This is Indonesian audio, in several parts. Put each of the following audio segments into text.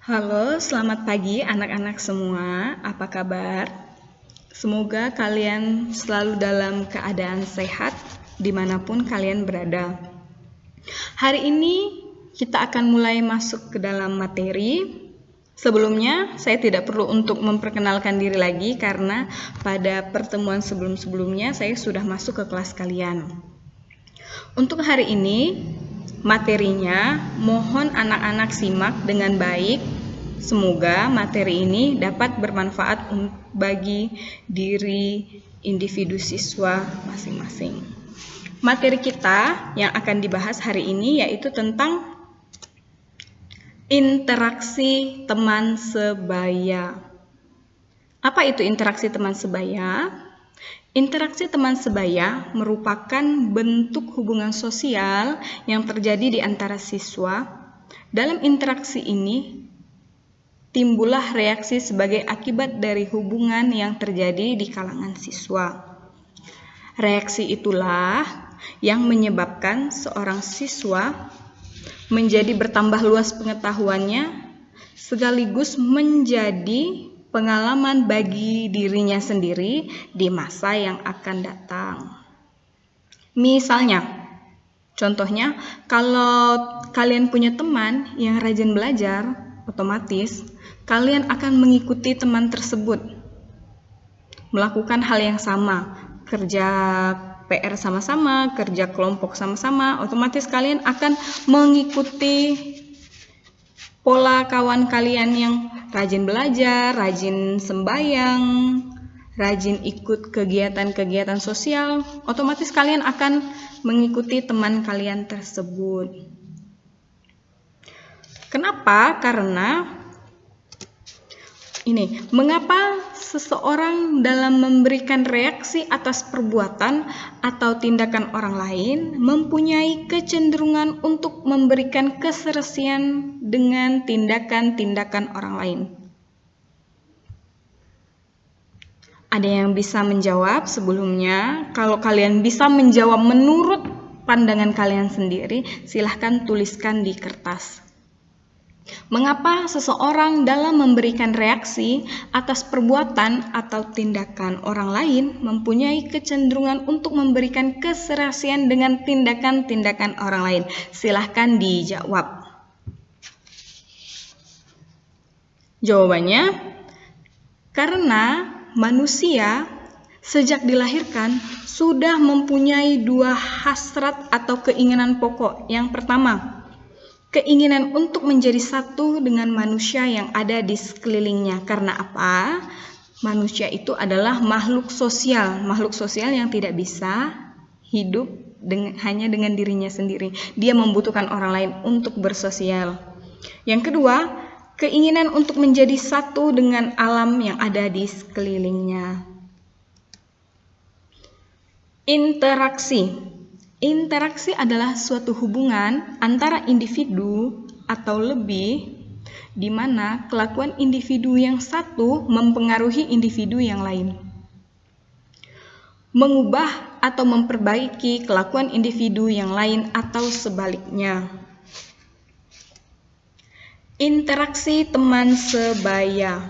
Halo, selamat pagi anak-anak semua. Apa kabar? Semoga kalian selalu dalam keadaan sehat dimanapun kalian berada. Hari ini kita akan mulai masuk ke dalam materi. Sebelumnya, saya tidak perlu untuk memperkenalkan diri lagi karena pada pertemuan sebelum-sebelumnya saya sudah masuk ke kelas kalian. Untuk hari ini, materinya mohon anak-anak simak dengan baik. Semoga materi ini dapat bermanfaat bagi diri individu siswa masing-masing. Materi kita yang akan dibahas hari ini yaitu tentang interaksi teman sebaya. Apa itu interaksi teman sebaya? Interaksi teman sebaya merupakan bentuk hubungan sosial yang terjadi di antara siswa. Dalam interaksi ini, timbullah reaksi sebagai akibat dari hubungan yang terjadi di kalangan siswa. Reaksi itulah yang menyebabkan seorang siswa menjadi bertambah luas pengetahuannya, sekaligus menjadi pengalaman bagi dirinya sendiri di masa yang akan datang. Misalnya, contohnya, kalau kalian punya teman yang rajin belajar, otomatis kalian akan mengikuti teman tersebut, melakukan hal yang sama, kerja PR sama-sama, kerja kelompok sama-sama, otomatis kalian akan mengikuti pola kawan kalian yang rajin belajar, rajin sembahyang, rajin ikut kegiatan-kegiatan sosial, otomatis kalian akan mengikuti teman kalian tersebut. Kenapa? Karena mengapa seseorang dalam memberikan reaksi atas perbuatan atau tindakan orang lain mempunyai kecenderungan untuk memberikan keserasian dengan tindakan-tindakan orang lain? Ada yang bisa menjawab sebelumnya? Kalau kalian bisa menjawab menurut pandangan kalian sendiri, silahkan tuliskan di kertas. Mengapa seseorang dalam memberikan reaksi atas perbuatan atau tindakan orang lain mempunyai kecenderungan untuk memberikan keserasian dengan tindakan-tindakan orang lain? Silahkan dijawab. Jawabannya, karena manusia sejak dilahirkan sudah mempunyai dua hasrat atau keinginan pokok. Yang pertama, keinginan untuk menjadi satu dengan manusia yang ada di sekelilingnya. Karena apa? Manusia itu adalah makhluk sosial yang tidak bisa hidup hanya dengan dirinya sendiri. Dia membutuhkan orang lain untuk bersosial. Yang kedua, keinginan untuk menjadi satu dengan alam yang ada di sekelilingnya. Interaksi adalah suatu hubungan antara individu atau lebih di mana kelakuan individu yang satu mempengaruhi individu yang lain. Mengubah atau memperbaiki kelakuan individu yang lain atau sebaliknya. Interaksi teman sebaya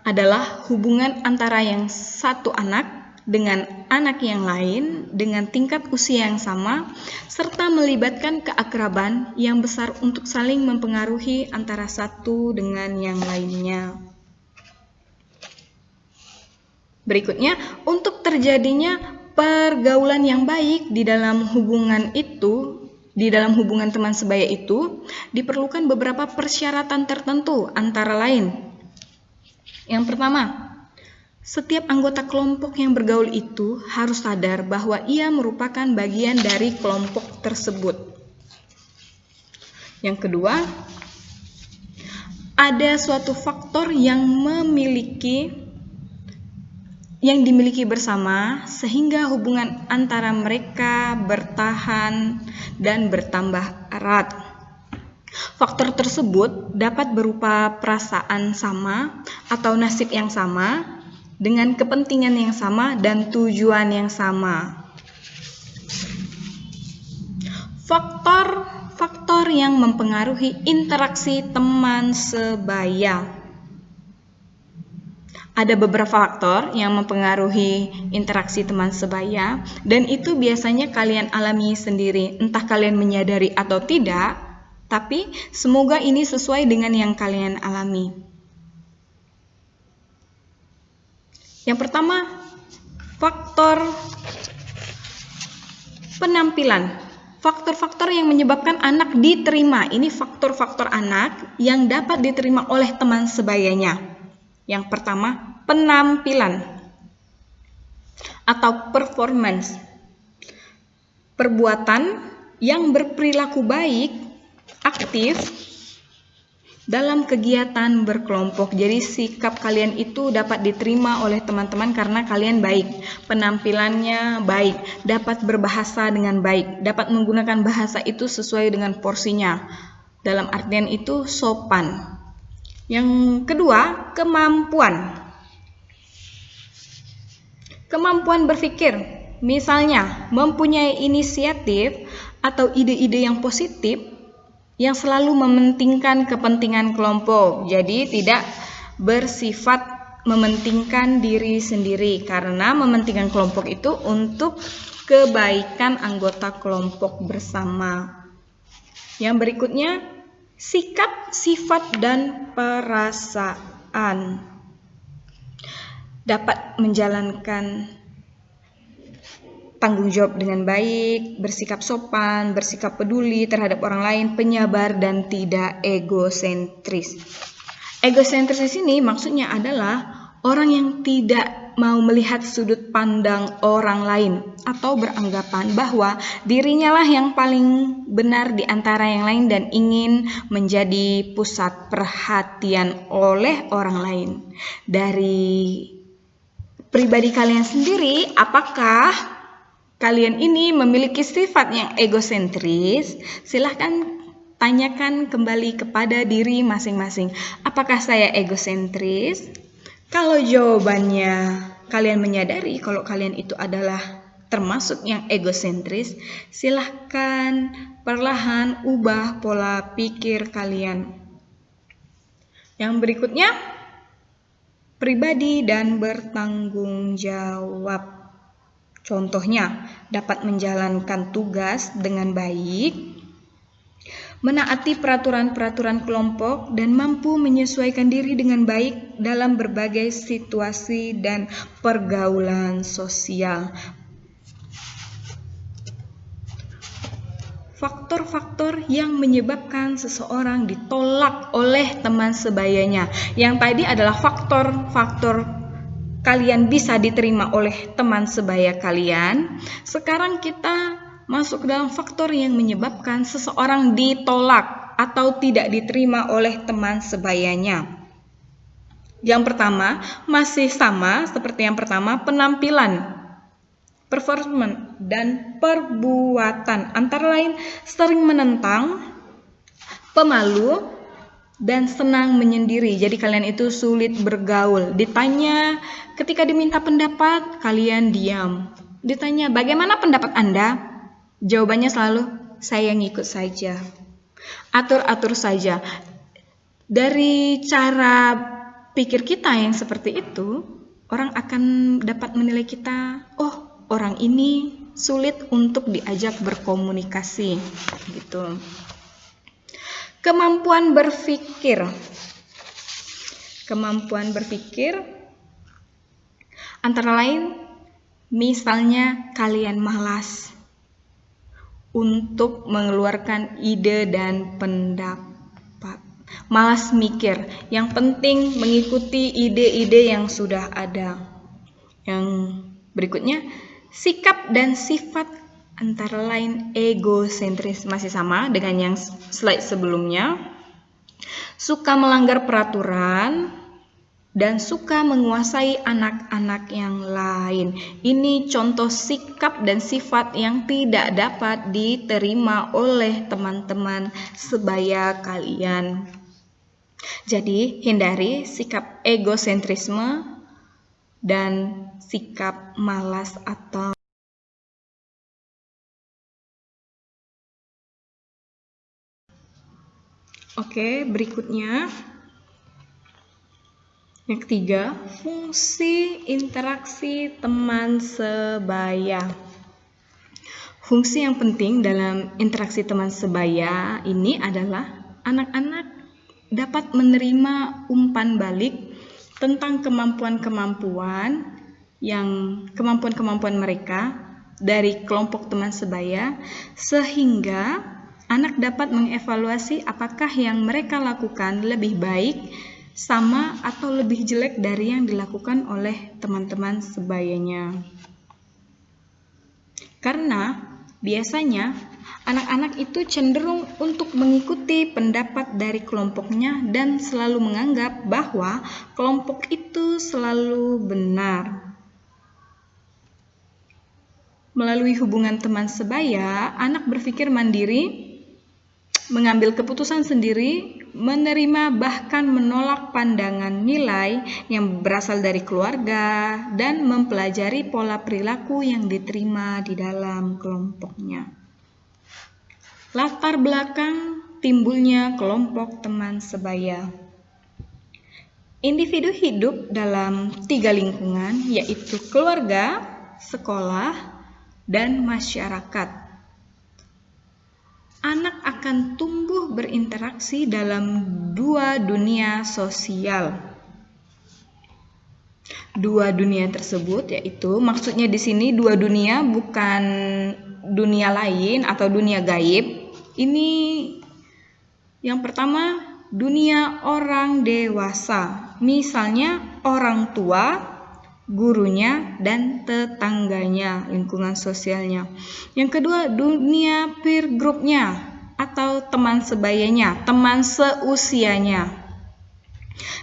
adalah hubungan antara yang satu anak dengan anak yang lain dengan tingkat usia yang sama, serta melibatkan keakraban yang besar untuk saling mempengaruhi antara satu dengan yang lainnya. Berikutnya, untuk terjadinya pergaulan yang baik di dalam hubungan teman sebaya itu, diperlukan beberapa persyaratan tertentu, antara lain. Yang pertama, setiap anggota kelompok yang bergaul itu harus sadar bahwa ia merupakan bagian dari kelompok tersebut. Yang kedua, ada suatu faktor yang dimiliki bersama sehingga hubungan antara mereka bertahan dan bertambah erat. Faktor tersebut dapat berupa perasaan sama atau nasib yang sama, dengan kepentingan yang sama dan tujuan yang sama. Faktor faktor yang mempengaruhi interaksi teman sebaya. Ada beberapa faktor yang mempengaruhi interaksi teman sebaya, dan itu biasanya kalian alami sendiri, entah kalian menyadari atau tidak, tapi semoga ini sesuai dengan yang kalian alami. Yang pertama, faktor penampilan. Faktor-faktor yang menyebabkan anak diterima. Ini faktor-faktor anak yang dapat diterima oleh teman sebayanya. Yang pertama, penampilan atau performance. Perbuatan yang berperilaku baik, aktif dalam kegiatan berkelompok. Jadi sikap kalian itu dapat diterima oleh teman-teman karena kalian baik, penampilannya baik, dapat berbahasa dengan baik, dapat menggunakan bahasa itu sesuai dengan porsinya. Dalam artian itu sopan. Yang kedua, kemampuan. Kemampuan berpikir, misalnya mempunyai inisiatif atau ide-ide yang positif yang selalu mementingkan kepentingan kelompok. Jadi tidak bersifat mementingkan diri sendiri, karena mementingkan kelompok itu untuk kebaikan anggota kelompok bersama. Yang berikutnya, sikap, sifat, dan perasaan. Dapat menjalankan tanggung jawab dengan baik, bersikap sopan, bersikap peduli terhadap orang lain, penyabar, dan tidak egosentris. Egosentris di sini maksudnya adalah orang yang tidak mau melihat sudut pandang orang lain atau beranggapan bahwa dirinya lah yang paling benar di antara yang lain dan ingin menjadi pusat perhatian oleh orang lain. Dari pribadi kalian sendiri, apakah kalian ini memiliki sifat yang egosentris? Silahkan tanyakan kembali kepada diri masing-masing. Apakah saya egosentris? Kalau jawabannya kalian menyadari kalau kalian itu adalah termasuk yang egosentris, silahkan perlahan ubah pola pikir kalian. Yang berikutnya, pribadi dan bertanggung jawab. Contohnya, dapat menjalankan tugas dengan baik, menaati peraturan-peraturan kelompok, dan mampu menyesuaikan diri dengan baik dalam berbagai situasi dan pergaulan sosial. Faktor-faktor yang menyebabkan seseorang ditolak oleh teman sebayanya. Yang tadi adalah faktor-faktor kalian bisa diterima oleh teman sebaya kalian. Sekarang kita masuk ke dalam faktor yang menyebabkan seseorang ditolak atau tidak diterima oleh teman sebayanya. Yang pertama, masih sama seperti yang pertama, penampilan, performance, dan perbuatan. Antara lain sering menentang, pemalu, dan senang menyendiri. Jadi kalian itu sulit bergaul. Ditanya, ketika diminta pendapat, kalian diam. Ditanya, bagaimana pendapat Anda? Jawabannya selalu, saya ngikut saja. Atur-atur saja. Dari cara pikir kita yang seperti itu, orang akan dapat menilai kita, oh, orang ini sulit untuk diajak berkomunikasi, gitu. Kemampuan berpikir. Kemampuan berpikir antara lain, misalnya kalian malas untuk mengeluarkan ide dan pendapat. Malas mikir. Yang penting mengikuti ide-ide yang sudah ada. Yang berikutnya, sikap dan sifat antara lain egosentris, masih sama dengan yang slide sebelumnya. Suka melanggar peraturan dan suka menguasai anak-anak yang lain. Ini contoh sikap dan sifat yang tidak dapat diterima oleh teman-teman sebaya kalian. Jadi, hindari sikap egosentrisme dan sikap malas atau Oke, berikutnya yang ketiga, fungsi interaksi teman sebaya. Fungsi yang penting dalam interaksi teman sebaya ini adalah anak-anak dapat menerima umpan balik tentang kemampuan-kemampuan mereka dari kelompok teman sebaya, sehingga anak dapat mengevaluasi apakah yang mereka lakukan lebih baik, sama, atau lebih jelek dari yang dilakukan oleh teman-teman sebayanya. Karena biasanya anak-anak itu cenderung untuk mengikuti pendapat dari kelompoknya dan selalu menganggap bahwa kelompok itu selalu benar. Melalui hubungan teman sebaya, anak berpikir mandiri, mengambil keputusan sendiri, menerima bahkan menolak pandangan nilai yang berasal dari keluarga, dan mempelajari pola perilaku yang diterima di dalam kelompoknya. Latar belakang timbulnya kelompok teman sebaya. Individu hidup dalam 3 lingkungan, yaitu keluarga, sekolah, dan masyarakat. Anak akan tumbuh berinteraksi dalam 2 dunia sosial. 2 dunia tersebut yaitu, maksudnya di sini 2 dunia bukan dunia lain atau dunia gaib. Ini yang pertama, dunia orang dewasa. Misalnya orang tua, gurunya, dan tetangganya, lingkungan sosialnya. Yang kedua, dunia peer group-nya atau teman sebayanya, teman seusianya.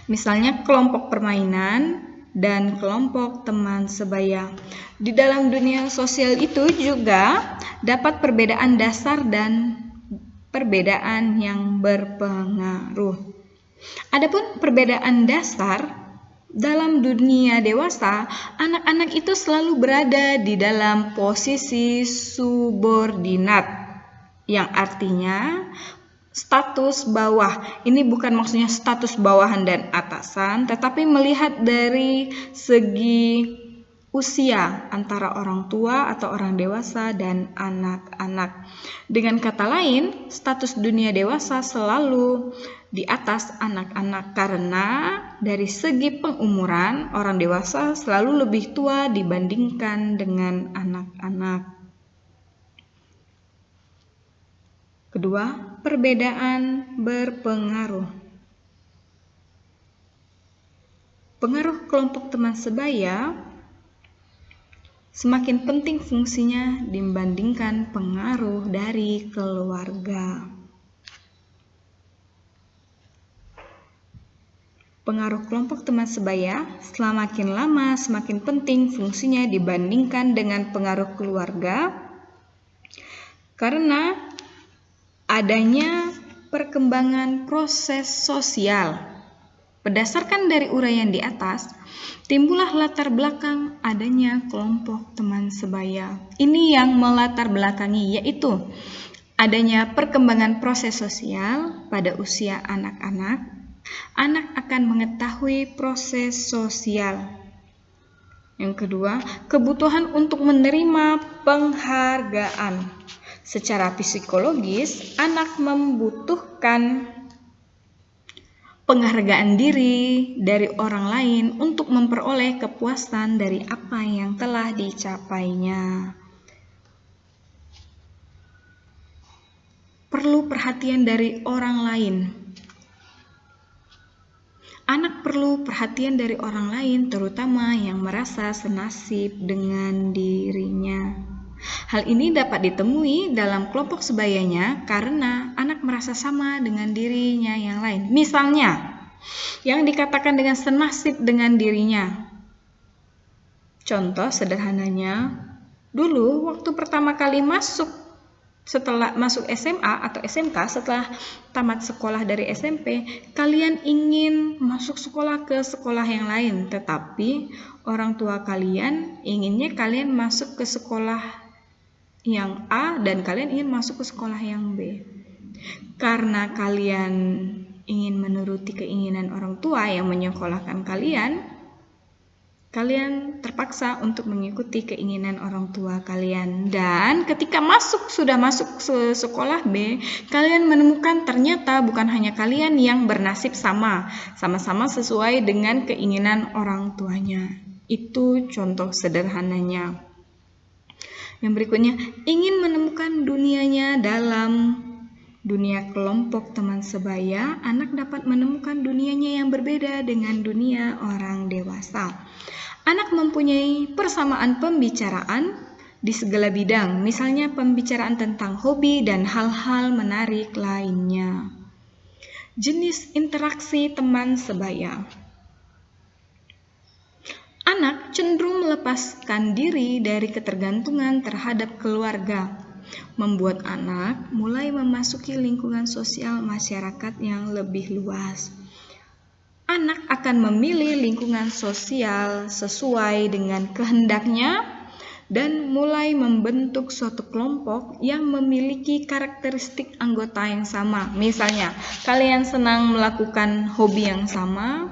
Misalnya kelompok permainan dan kelompok teman sebaya. Di dalam dunia sosial itu juga dapat perbedaan dasar dan perbedaan yang berpengaruh. Adapun perbedaan dasar, dalam dunia dewasa, anak-anak itu selalu berada di dalam posisi subordinat, yang artinya status bawah. Ini bukan maksudnya status bawahan dan atasan, tetapi melihat dari segi usia antara orang tua atau orang dewasa dan anak-anak. Dengan kata lain, status dunia dewasa selalu di atas anak-anak karena dari segi pengumuran, orang dewasa selalu lebih tua dibandingkan dengan anak-anak. Kedua, perbedaan berpengaruh. Pengaruh kelompok teman sebaya semakin penting fungsinya dibandingkan pengaruh dari keluarga. Pengaruh kelompok teman sebaya semakin lama semakin penting fungsinya dibandingkan dengan pengaruh keluarga, karena adanya perkembangan proses sosial. Berdasarkan dari uraian di atas, timbullah latar belakang adanya kelompok teman sebaya. Ini yang melatar belakangi, yaitu adanya perkembangan proses sosial pada usia anak-anak. Anak akan mengetahui proses sosial. Yang kedua, kebutuhan untuk menerima penghargaan. Secara psikologis, anak membutuhkan penghargaan diri dari orang lain untuk memperoleh kepuasan dari apa yang telah dicapainya. Perlu perhatian dari orang lain. Anak perlu perhatian dari orang lain, terutama yang merasa senasib dengan dirinya. Hal ini dapat ditemui dalam kelompok sebayanya karena anak merasa sama dengan dirinya yang lain. Misalnya, yang dikatakan dengan senasib dengan dirinya. Contoh sederhananya, dulu waktu pertama kali setelah masuk SMA atau SMK, setelah tamat sekolah dari SMP, kalian ingin masuk sekolah ke sekolah yang lain, tetapi orang tua kalian inginnya kalian masuk ke sekolah yang A dan kalian ingin masuk ke sekolah yang B. Karena kalian ingin menuruti keinginan orang tua yang menyekolahkan kalian, kalian terpaksa untuk mengikuti keinginan orang tua kalian. Dan ketika sudah masuk sekolah B, kalian menemukan ternyata bukan hanya kalian yang bernasib sama-sama sesuai dengan keinginan orang tuanya. Itu contoh sederhananya. Yang berikutnya, ingin menemukan dunianya dalam dunia kelompok teman sebaya, anak dapat menemukan dunianya yang berbeda dengan dunia orang dewasa. Anak mempunyai persamaan pembicaraan di segala bidang, misalnya pembicaraan tentang hobi dan hal-hal menarik lainnya. Jenis interaksi teman sebaya. Anak cenderung melepaskan diri dari ketergantungan terhadap keluarga, membuat anak mulai memasuki lingkungan sosial masyarakat yang lebih luas. Anak akan memilih lingkungan sosial sesuai dengan kehendaknya dan mulai membentuk suatu kelompok yang memiliki karakteristik anggota yang sama. Misalnya, kalian senang melakukan hobi yang sama,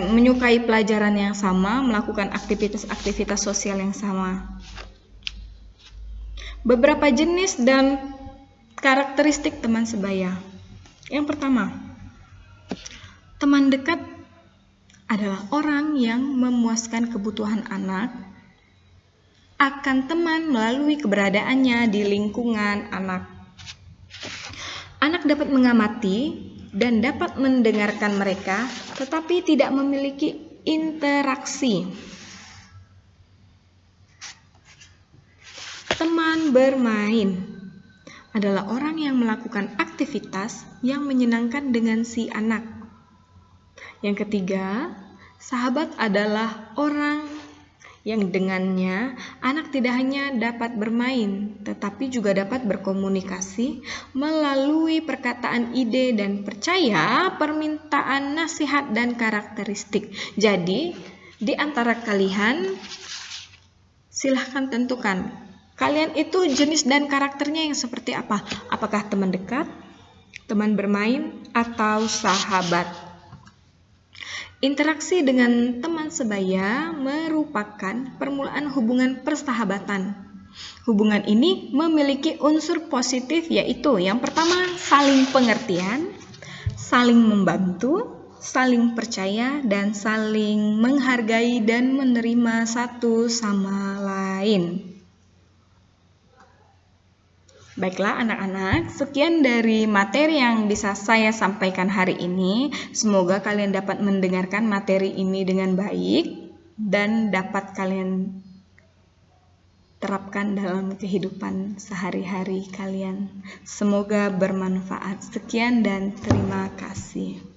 menyukai pelajaran yang sama, melakukan aktivitas-aktivitas sosial yang sama. Beberapa jenis dan karakteristik teman sebaya. Yang pertama, teman dekat adalah orang yang memuaskan kebutuhan anak akan teman melalui keberadaannya di lingkungan anak. Anak dapat mengamati dan dapat mendengarkan mereka, tetapi tidak memiliki interaksi. Teman bermain adalah orang yang melakukan aktivitas yang menyenangkan dengan si anak. Yang ketiga, sahabat adalah orang yang dengannya anak tidak hanya dapat bermain, tetapi juga dapat berkomunikasi melalui perkataan ide dan percaya, permintaan nasihat dan karakteristik. Jadi, di antara kalian, silahkan tentukan, kalian itu jenis dan karakternya yang seperti apa? Apakah teman dekat, teman bermain, atau sahabat? Interaksi dengan teman sebaya merupakan permulaan hubungan persahabatan. Hubungan ini memiliki unsur positif, yaitu yang pertama, saling pengertian, saling membantu, saling percaya, dan saling menghargai dan menerima satu sama lain. Baiklah anak-anak, sekian dari materi yang bisa saya sampaikan hari ini. Semoga kalian dapat mendengarkan materi ini dengan baik dan dapat kalian terapkan dalam kehidupan sehari-hari kalian. Semoga bermanfaat. Sekian dan terima kasih.